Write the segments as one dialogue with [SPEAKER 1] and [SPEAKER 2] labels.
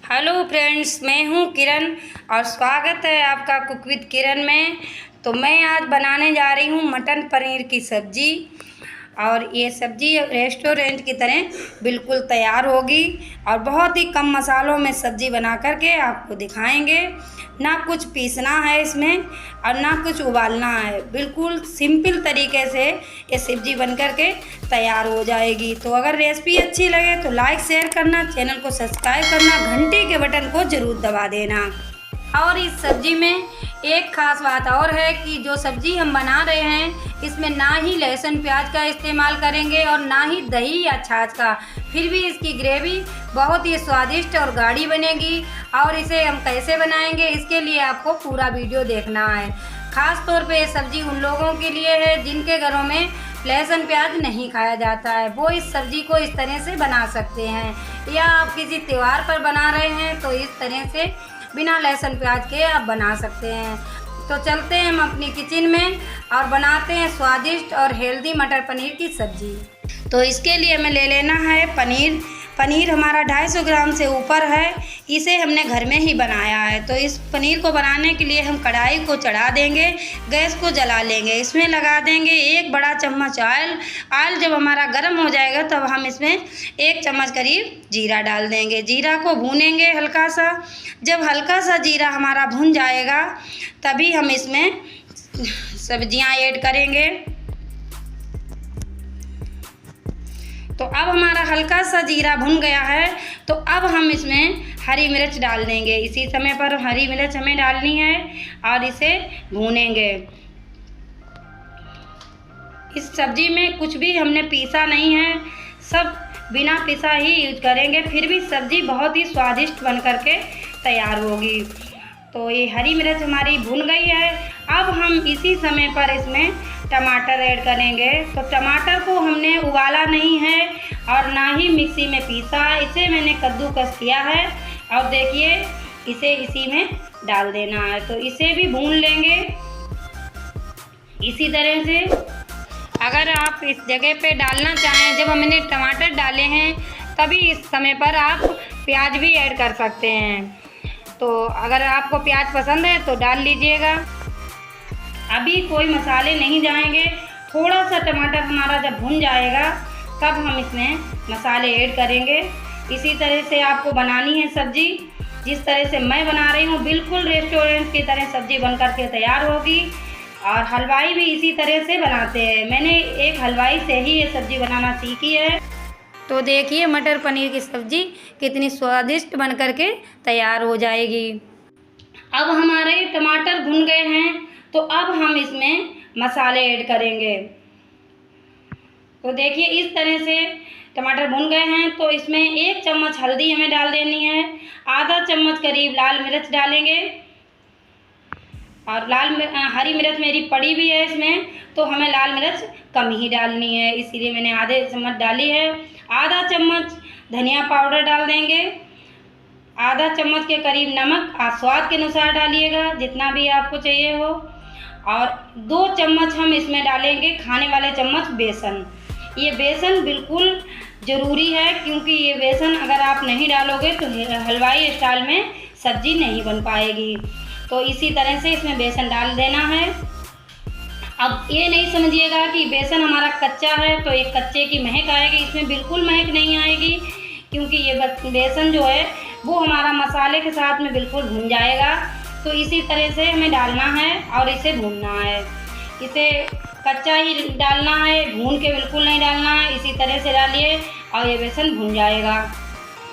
[SPEAKER 1] Hello friends, मैं हूं किरण और स्वागत है आपका कुक विद किरण में। तो मैं आज बनाने जा रही हूं मटन पनीर की सब्ज़ी। और ये सब्ज़ी रेस्टोरेंट की तरह बिल्कुल तैयार होगी और बहुत ही कम मसालों में सब्ज़ी बना करके आपको दिखाएंगे। ना कुछ पीसना है इसमें और ना कुछ उबालना है, बिल्कुल सिंपल तरीके से ये सब्ज़ी बन करके तैयार हो जाएगी। तो अगर रेसिपी अच्छी लगे तो लाइक शेयर करना, चैनल को सब्सक्राइब करना, घंटी के बटन को ज़रूर दबा देना। और इस सब्ज़ी में एक ख़ास बात और है कि जो सब्ज़ी हम बना रहे हैं इसमें ना ही लहसुन प्याज का इस्तेमाल करेंगे और ना ही दही या छाछ का। फिर भी इसकी ग्रेवी बहुत ही स्वादिष्ट और गाढ़ी बनेगी। और इसे हम कैसे बनाएंगे इसके लिए आपको पूरा वीडियो देखना है। ख़ास तौर पे ये सब्ज़ी उन लोगों के लिए है जिनके घरों में लहसुन प्याज नहीं खाया जाता है, वो इस सब्ज़ी को इस तरह से बना सकते हैं। या आप किसी त्यौहार पर बना रहे हैं तो इस तरह से बिना लहसुन प्याज के आप बना सकते हैं। तो चलते हैं हम अपनी किचन में और बनाते हैं स्वादिष्ट और हेल्दी मटर पनीर की सब्ज़ी। तो इसके लिए हमें ले लेना है पनीर हमारा 250 ग्राम से ऊपर है। इसे हमने घर में ही बनाया है। तो इस पनीर को बनाने के लिए हम कढ़ाई को चढ़ा देंगे, गैस को जला लेंगे, इसमें लगा देंगे 1 बड़ा चम्मच ऑयल जब हमारा गर्म हो जाएगा तब हम इसमें 1 चम्मच करीब जीरा डाल देंगे। जीरा को भूनेंगे हल्का सा। जब हल्का सा जीरा हमारा भुन जाएगा तभी हम इसमें सब्जियां ऐड करेंगे। तो अब हमारा हल्का सा जीरा भुन गया है तो अब हम इसमें हरी मिर्च डाल देंगे। इसी समय पर हरी मिर्च हमें डालनी है और इसे भूनेंगे। इस सब्ज़ी में कुछ भी हमने पीसा नहीं है, सब बिना पिसा ही यूज करेंगे, फिर भी सब्ज़ी बहुत ही स्वादिष्ट बन करके तैयार होगी। तो ये हरी मिर्च हमारी भुन गई है। अब हम इसी समय पर इसमें टमाटर ऐड करेंगे। तो टमाटर को हमने उबाला नहीं है और ना ही मिक्सी में पीसा, इसे मैंने कद्दूकस किया है। और देखिए इसे इसी में डाल देना है। तो इसे भी भून लेंगे इसी तरह से। अगर आप इस जगह पे डालना चाहें, जब हमने टमाटर डाले हैं तभी इस समय पर आप प्याज भी ऐड कर सकते हैं। तो अगर आपको प्याज पसंद है तो डाल लीजिएगा। अभी कोई मसाले नहीं जाएंगे, थोड़ा सा टमाटर हमारा जब भुन जाएगा तब हम इसमें मसाले ऐड करेंगे। इसी तरह से आपको बनानी है सब्ज़ी, जिस तरह से मैं बना रही हूँ बिल्कुल रेस्टोरेंट की तरह सब्ज़ी बन करके तैयार होगी। और हलवाई भी इसी तरह से बनाते हैं, मैंने एक हलवाई से ही ये सब्ज़ी बनाना सीखी है। तो देखिए मटर पनीर की सब्ज़ी कितनी स्वादिष्ट बन करके तैयार हो जाएगी। अब हमारे टमाटर भुन गए हैं तो अब हम इसमें मसाले ऐड करेंगे। तो देखिए इस तरह से टमाटर भुन गए हैं तो इसमें 1 चम्मच हल्दी हमें डाल देनी है, आधा चम्मच करीब लाल मिर्च डालेंगे। और हरी मिर्च मेरी पड़ी भी है इसमें, तो हमें लाल मिर्च कम ही डालनी है, इसीलिए मैंने आधे चम्मच डाली है। आधा चम्मच धनिया पाउडर डाल देंगे, आधा चम्मच के करीब नमक आप स्वाद के अनुसार डालिएगा, जितना भी आपको चाहिए हो। और 2 चम्मच हम इसमें डालेंगे खाने वाले चम्मच बेसन। ये बेसन बिल्कुल ज़रूरी है क्योंकि ये बेसन अगर आप नहीं डालोगे तो हलवाई स्टाइल में सब्ज़ी नहीं बन पाएगी। तो इसी तरह से इसमें बेसन डाल देना है। अब ये नहीं समझिएगा कि बेसन हमारा कच्चा है तो एक कच्चे की महक आएगी, इसमें बिल्कुल महक नहीं आएगी क्योंकि ये बेसन जो है वो हमारा मसाले के साथ में बिल्कुल भुन जाएगा। तो इसी तरह से हमें डालना है और इसे भूनना है। इसे कच्चा ही डालना है, भून के बिल्कुल नहीं डालना है। इसी तरह से डालिए और ये बेसन भुन जाएगा।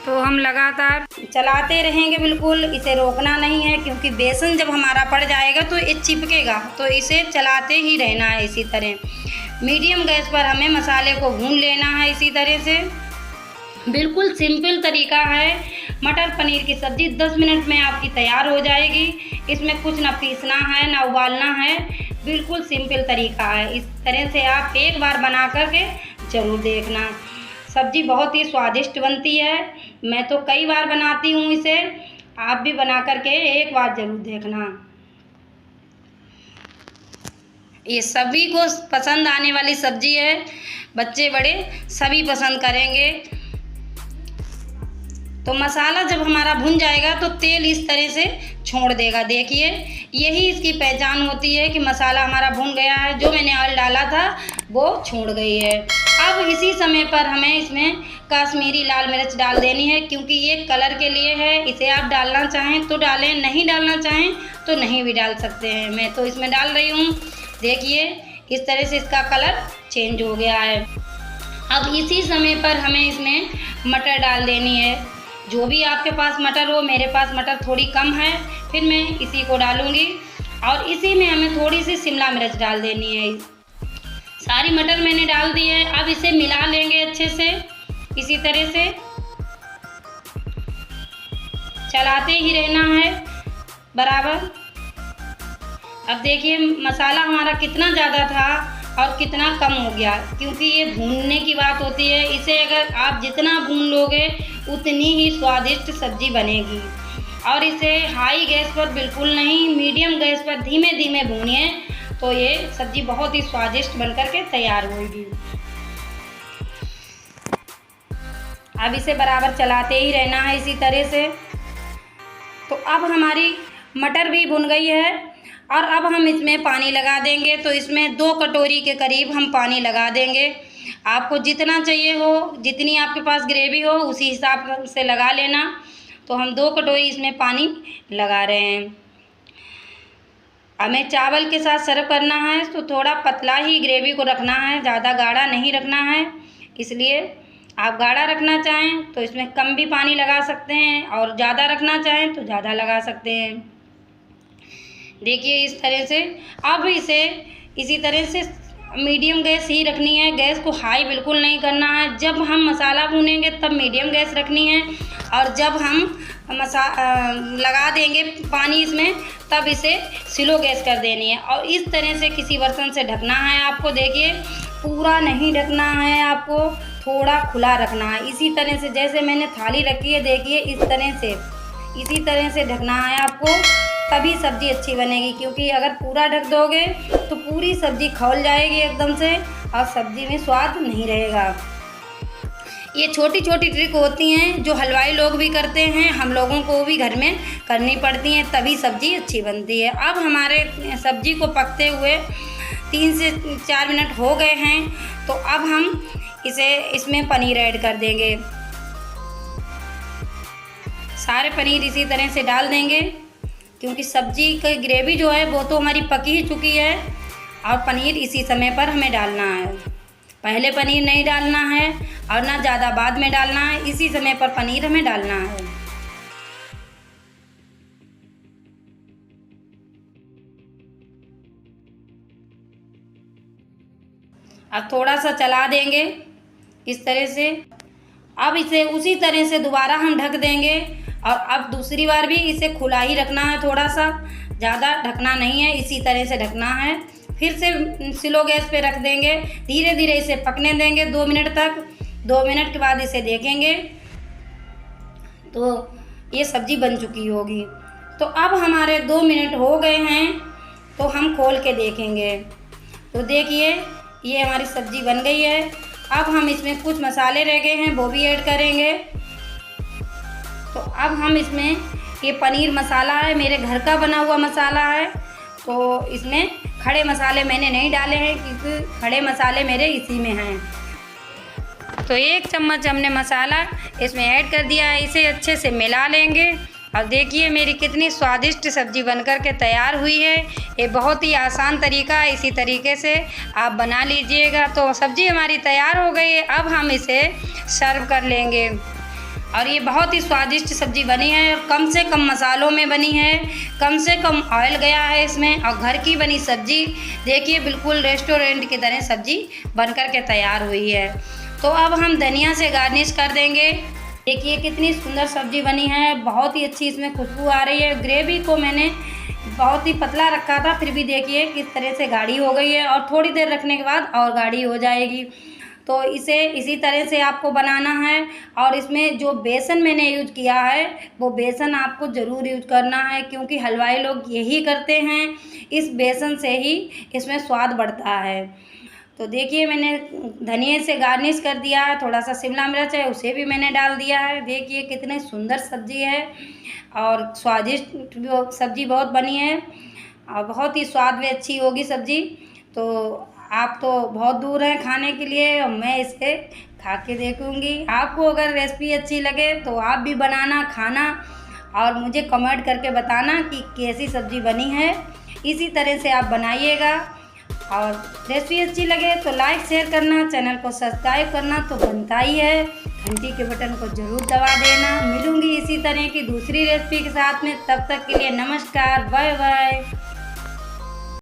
[SPEAKER 1] तो हम लगातार चलाते रहेंगे, बिल्कुल इसे रोकना नहीं है क्योंकि बेसन जब हमारा पड़ जाएगा तो ये चिपकेगा। तो इसे चलाते ही रहना है इसी तरह। मीडियम गैस पर हमें मसाले को भून लेना है इसी तरह से। बिल्कुल सिंपल तरीका है, मटर पनीर की सब्ज़ी 10 मिनट में आपकी तैयार हो जाएगी। इसमें कुछ ना पीसना है ना उबालना है, बिल्कुल सिंपल तरीका है। इस तरह से आप एक बार बना करके ज़रूर देखना, सब्ज़ी बहुत ही स्वादिष्ट बनती है। मैं तो कई बार बनाती हूँ इसे, आप भी बना करके एक बार ज़रूर देखना। ये सभी को पसंद आने वाली सब्ज़ी है, बच्चे बड़े सभी पसंद करेंगे। तो मसाला जब हमारा भुन जाएगा तो तेल इस तरह से छोड़ देगा। देखिए यही इसकी पहचान होती है कि मसाला हमारा भुन गया है। जो मैंने ऑयल डाला था वो छोड़ गई है। अब इसी समय पर हमें इसमें कश्मीरी लाल मिर्च डाल देनी है, क्योंकि ये कलर के लिए है। इसे आप डालना चाहें तो डालें, नहीं डालना चाहें तो नहीं भी डाल सकते हैं। मैं तो इसमें डाल रही हूँ। देखिए इस तरह से इसका कलर चेंज हो गया है। अब इसी समय पर हमें इसमें मटर डाल देनी है। जो भी आपके पास मटर हो, मेरे पास मटर थोड़ी कम है, फिर मैं इसी को डालूँगी। और इसी में हमें थोड़ी सी शिमला मिर्च डाल देनी है। सारी मटर मैंने डाल दी है। अब इसे मिला लेंगे अच्छे से, इसी तरह से चलाते ही रहना है बराबर। अब देखिए मसाला हमारा कितना ज़्यादा था और कितना कम हो गया, क्योंकि ये भूनने की बात होती है। इसे अगर आप जितना भून लोगे उतनी ही स्वादिष्ट सब्जी बनेगी। और इसे हाई गैस पर बिल्कुल नहीं, मीडियम गैस पर धीमे धीमे भूनिए, तो ये सब्जी बहुत ही स्वादिष्ट बनकर के तैयार होगी। अब इसे बराबर चलाते ही रहना है इसी तरह से। तो अब हमारी मटर भी भुन गई है और अब हम इसमें पानी लगा देंगे। तो इसमें 2 कटोरी के करीब हम पानी लगा देंगे। आपको जितना चाहिए हो, जितनी आपके पास ग्रेवी हो उसी हिसाब से लगा लेना। तो हम 2 कटोरी इसमें पानी लगा रहे हैं। हमें चावल के साथ सर्व करना है तो थोड़ा पतला ही ग्रेवी को रखना है, ज़्यादा गाढ़ा नहीं रखना है। इसलिए आप गाढ़ा रखना चाहें तो इसमें कम भी पानी लगा सकते हैं और ज़्यादा रखना चाहें तो ज़्यादा लगा सकते हैं। देखिए इस तरह से। अब इसे इसी तरह से मीडियम गैस ही रखनी है, गैस को हाई बिल्कुल नहीं करना है। जब हम मसाला भूनेंगे तब मीडियम गैस रखनी है, और जब हम लगा देंगे पानी इसमें तब इसे स्लो गैस कर देनी है। और इस तरह से किसी बर्तन से ढकना है आपको। देखिए पूरा नहीं ढकना है आपको, थोड़ा खुला रखना है। इसी तरह से जैसे मैंने थाली रखी है, देखिए इस तरह से, इसी तरह से ढकना है आपको, तभी सब्ज़ी अच्छी बनेगी। क्योंकि अगर पूरा ढक दोगे तो पूरी सब्ज़ी खौल जाएगी एकदम से और सब्ज़ी में स्वाद नहीं रहेगा। ये छोटी छोटी ट्रिक होती हैं जो हलवाई लोग भी करते हैं, हम लोगों को भी घर में करनी पड़ती हैं, तभी सब्ज़ी अच्छी बनती है। अब हमारे सब्ज़ी को पकते हुए 3 से 4 मिनट हो गए हैं। तो अब हम इसमें पनीर ऐड कर देंगे। सारे पनीर इसी तरह से डाल देंगे, क्योंकि सब्जी की ग्रेवी जो है वो तो हमारी पकी ही चुकी है। और पनीर इसी समय पर हमें डालना है, पहले पनीर नहीं डालना है और ना ज़्यादा बाद में डालना है, इसी समय पर पनीर हमें डालना है। अब थोड़ा सा चला देंगे इस तरह से। अब इसे उसी तरह से दोबारा हम ढक देंगे और अब दूसरी बार भी इसे खुला ही रखना है, थोड़ा सा, ज़्यादा ढकना नहीं है, इसी तरह से ढकना है। फिर से स्लो गैस पे रख देंगे, धीरे धीरे इसे पकने देंगे 2 मिनट तक। 2 मिनट के बाद इसे देखेंगे तो ये सब्ज़ी बन चुकी होगी। तो अब हमारे 2 मिनट हो गए हैं, तो हम खोल के देखेंगे। तो देखिए ये हमारी सब्ज़ी बन गई है। अब हम इसमें कुछ मसाले रह गए हैं वो भी ऐड करेंगे। तो अब हम इसमें ये पनीर मसाला है, मेरे घर का बना हुआ मसाला है, तो इसमें खड़े मसाले मैंने नहीं डाले हैं क्योंकि खड़े मसाले मेरे इसी में हैं। तो 1 चम्मच हमने मसाला इसमें ऐड कर दिया है, इसे अच्छे से मिला लेंगे। और देखिए मेरी कितनी स्वादिष्ट सब्ज़ी बनकर के तैयार हुई है। ये बहुत ही आसान तरीका है, इसी तरीके से आप बना लीजिएगा। तो सब्ज़ी हमारी तैयार हो गई है, अब हम इसे सर्व कर लेंगे। और ये बहुत ही स्वादिष्ट सब्ज़ी बनी है और कम से कम मसालों में बनी है, कम से कम ऑयल गया है इसमें, और घर की बनी सब्ज़ी देखिए बिल्कुल रेस्टोरेंट की तरह सब्ज़ी बनकर के तैयार हुई है। तो अब हम धनिया से गार्निश कर देंगे। देखिए कितनी सुंदर सब्ज़ी बनी है, बहुत ही अच्छी इसमें खुशबू आ रही है। ग्रेवी को मैंने बहुत ही पतला रखा था, फिर भी देखिए किस तरह से गाढ़ी हो गई है, और थोड़ी देर रखने के बाद और गाढ़ी हो जाएगी। तो इसे इसी तरह से आपको बनाना है। और इसमें जो बेसन मैंने यूज किया है वो बेसन आपको ज़रूर यूज करना है, क्योंकि हलवाई लोग यही करते हैं, इस बेसन से ही इसमें स्वाद बढ़ता है। तो देखिए मैंने धनिए से गार्निश कर दिया है, थोड़ा सा शिमला मिर्च है उसे भी मैंने डाल दिया है। देखिए कितनी सुंदर सब्जी है और स्वादिष्ट सब्जी बहुत बनी है और बहुत ही स्वाद में अच्छी होगी सब्जी। तो आप तो बहुत दूर हैं खाने के लिए और मैं इसे खा के देखूँगी। आपको अगर रेसिपी अच्छी लगे तो आप भी बनाना, खाना और मुझे कमेंट करके बताना कि कैसी सब्जी बनी है। इसी तरह से आप बनाइएगा और रेसिपी अच्छी लगे तो लाइक शेयर करना, चैनल को सब्सक्राइब करना तो बनता ही है। घंटी के बटन को ज़रूर दबा देना। मिलूंगी इसी तरह की दूसरी रेसिपी के साथ में, तब तक के लिए नमस्कार, बाय बाय।